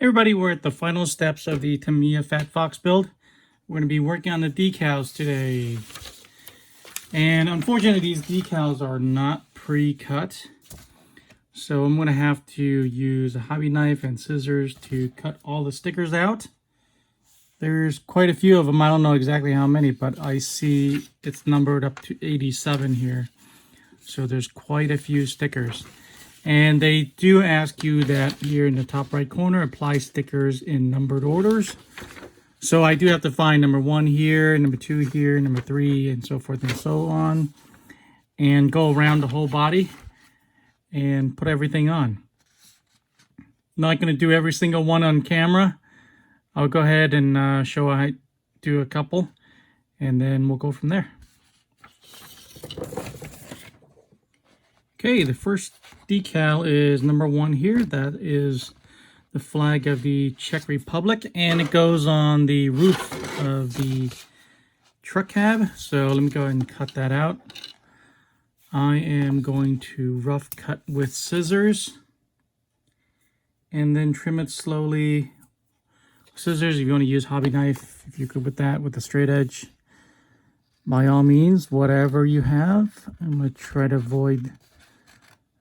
Everybody, we're at the final steps of the Tamiya Fat Fox build. We're going to be working on the decals today. And unfortunately, these decals are not pre-cut. So I'm going to have to use a hobby knife and scissors to cut all the stickers out. There's quite a few of them. I don't know exactly how many, but I see it's numbered up to 87 here. So there's quite a few stickers. And they do ask you that here in the top right corner, apply stickers in numbered orders. So I do have to find number 1 here, number 2 here, number 3, and so forth and so on. And go around the whole body and put everything on. Not going to do every single one on camera. I'll go ahead and show I do a couple, and then we'll go from there. Okay, the first decal is number 1 here. That is the flag of the Czech Republic, and it goes on the roof of the truck cab. So let me go ahead and cut that out. I am going to rough cut with scissors and then trim it slowly. Scissors, if you want to use hobby knife, if you're good with that, with a straight edge, by all means, whatever you have. I'm going to try to avoid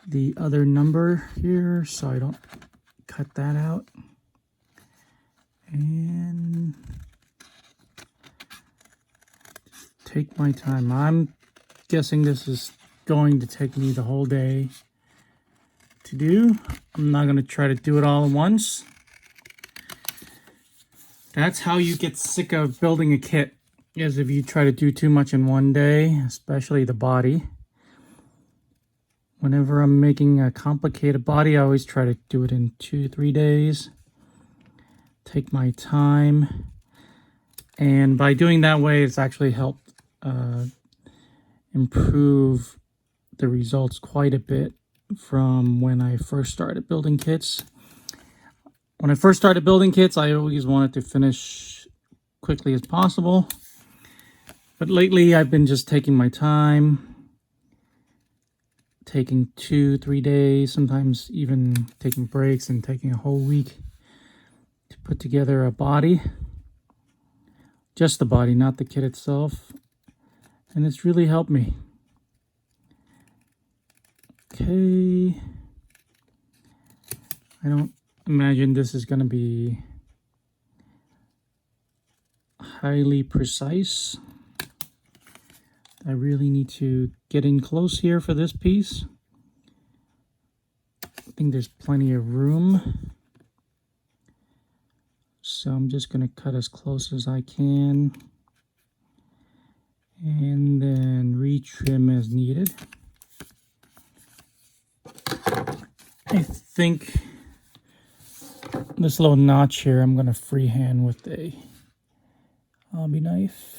the other number here so I don't cut that out. And take my time. I'm guessing this is going to take me the whole day to do. I'm not going to try to do it all at once. That's how you get sick of building a kit, is if you try to do too much in one day, especially the body. Whenever I'm making a complicated body, I always try to do it in 2-3 days. Take my time. And by doing that way, it's actually helped improve the results quite a bit from when I first started building kits. When I first started building kits, I always wanted to finish quickly as possible. But lately, I've been just taking my time. Taking 2-3 days, sometimes even taking breaks and taking a whole week to put together a body. Just the body, not the kit itself. And it's really helped me. Okay. I don't imagine this is going to be highly precise. I really need to get in close here for this piece. I think there's plenty of room. So I'm just going to cut as close as I can. And then retrim as needed. I think this little notch here I'm going to freehand with a hobby knife.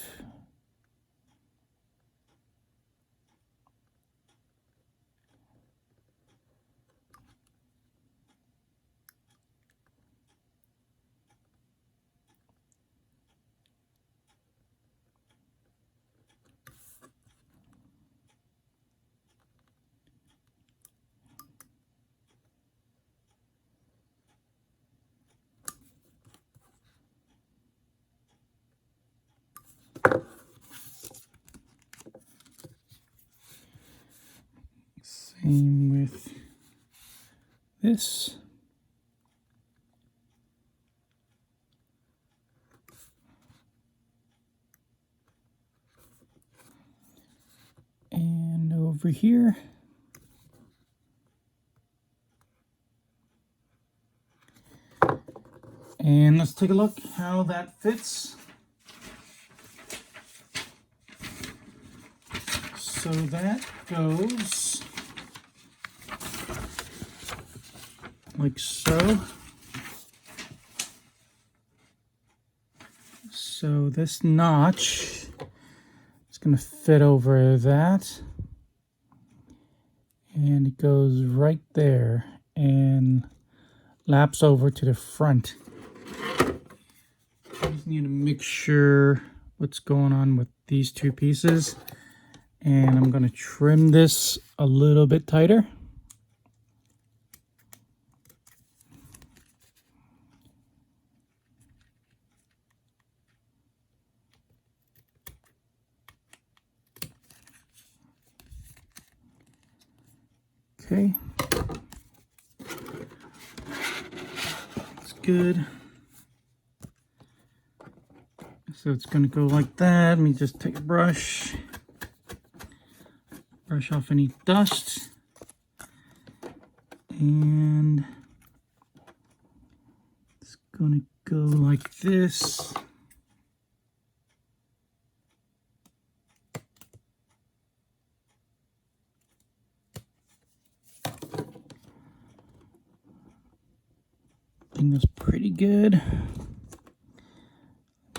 Same with this. And over here. And let's take a look how that fits. So that goes like so. So this notch is going to fit over that. And it goes right there and laps over to the front. I just need to make sure what's going on with these two pieces. And I'm going to trim this a little bit tighter. okay. It's good. So it's going to go like that. Let me just take a brush. Brush off any dust. And it's going to go like this. I think that's pretty good.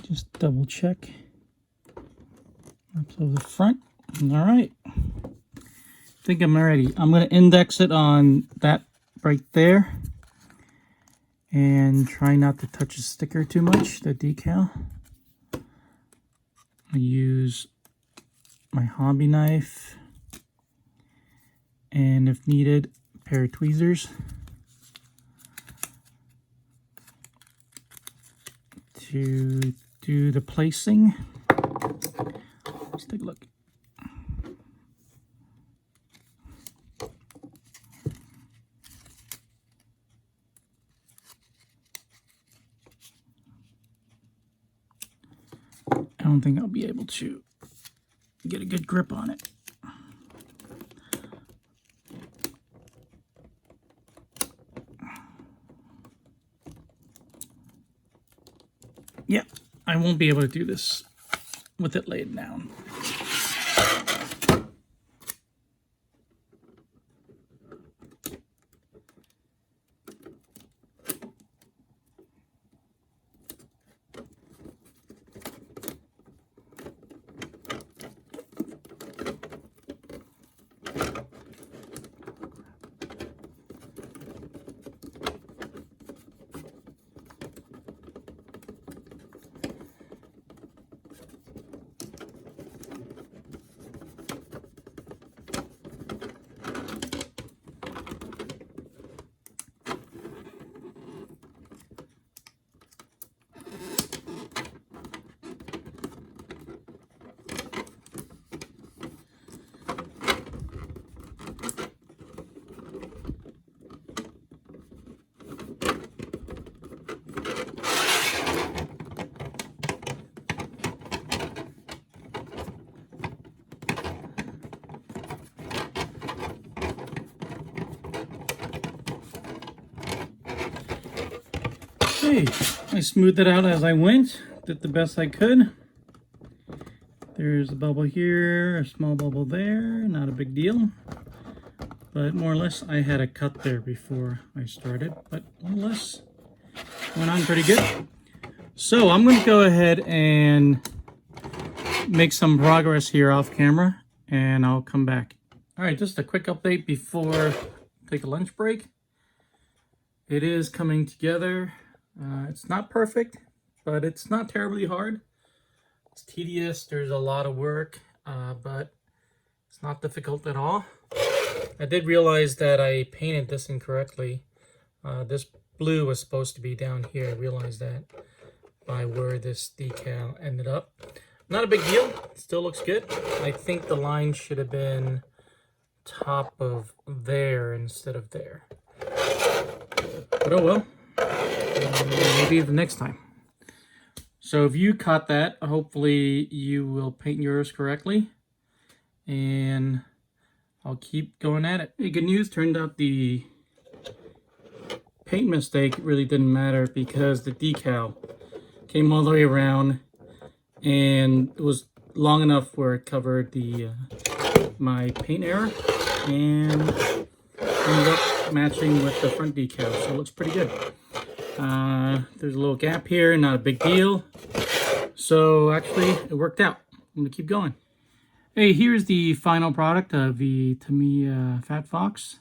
Just double check. Up over the front. All right. I think I'm ready. I'm going to index it on that right there. And try not to touch the sticker too much, the decal. I use my hobby knife. And if needed, a pair of tweezers. To do the placing. Let's take a look. I don't think I'll be able to get a good grip on it. Yeah, I won't be able to do this with it laid down. Okay, I smoothed it out as I went, did the best I could. There's a bubble here, a small bubble there, not a big deal. But more or less, I had a cut there before I started, but more or less went on pretty good. So I'm going to go ahead and make some progress here off camera, and I'll come back. All right, just a quick update before I take a lunch break. It is coming together. It's not perfect, but it's not terribly hard. It's tedious, there's a lot of work, but it's not difficult at all. I did realize that I painted this incorrectly. This blue was supposed to be down here. I realized that by where this decal ended up. Not a big deal, it still looks good. I think the line should have been top of there instead of there. But oh well. Maybe the next time. So if you caught that, hopefully you will paint yours correctly, and I'll keep going at it. Hey, good news, turned out the paint mistake really didn't matter because the decal came all the way around and it was long enough where it covered the my paint error and ended up matching with the front decal, so it looks pretty good. There's a little gap here, not a big deal. So actually it worked out. I'm gonna keep going. Hey, here's the final product of the Tamiya Fat Fox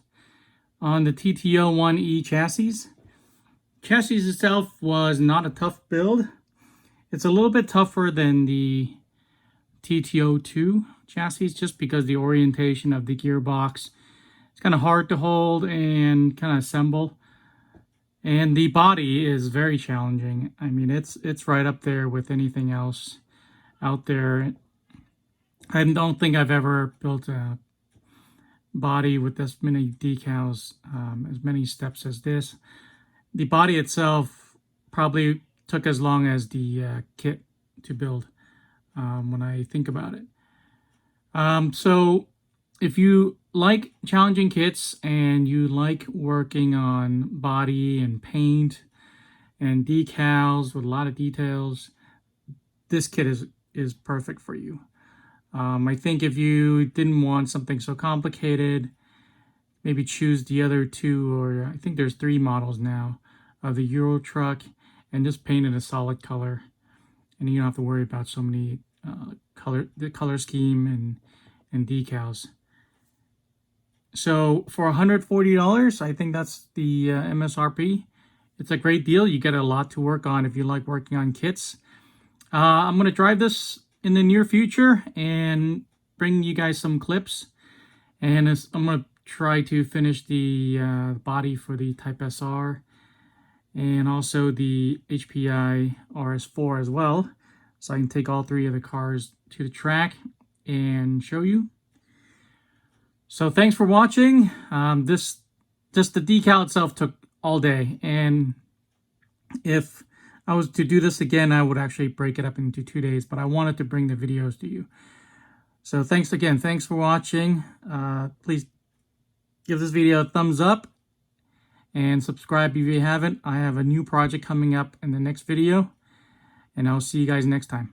on the TTO 1E chassis. Chassis itself was not a tough build. It's a little bit tougher than the TTO 2 chassis just because the orientation of the gearbox is kind of hard to hold and kind of assemble. And the body is very challenging. I mean, it's right up there with anything else out there. I don't think I've ever built body with as many decals, as many steps as this. The body itself probably took as long as the kit to build, when I think about it. So if you like challenging kits and you like working on body and paint and decals with a lot of details, this kit is perfect for you. I think if you didn't want something so complicated, maybe choose the other two, or I think there's 3 models now of the Euro truck, and just paint it a solid color, and you don't have to worry about so many the color scheme and decals. So for $140, I think that's the MSRP. It's a great deal. You get a lot to work on if you like working on kits. I'm going to drive this in the near future and bring you guys some clips. And I'm going to try to finish the body for the Type SR and also the HPI RS4 as well. So I can take all 3 of the cars to the track and show you. So thanks for watching. Just the decal itself took all day, and if I was to do this again, I would actually break it up into 2 days, but I wanted to bring the videos to you. So thanks again. Thanks for watching. Please give this video a thumbs up and subscribe if you haven't. I have a new project coming up in the next video, and I'll see you guys next time.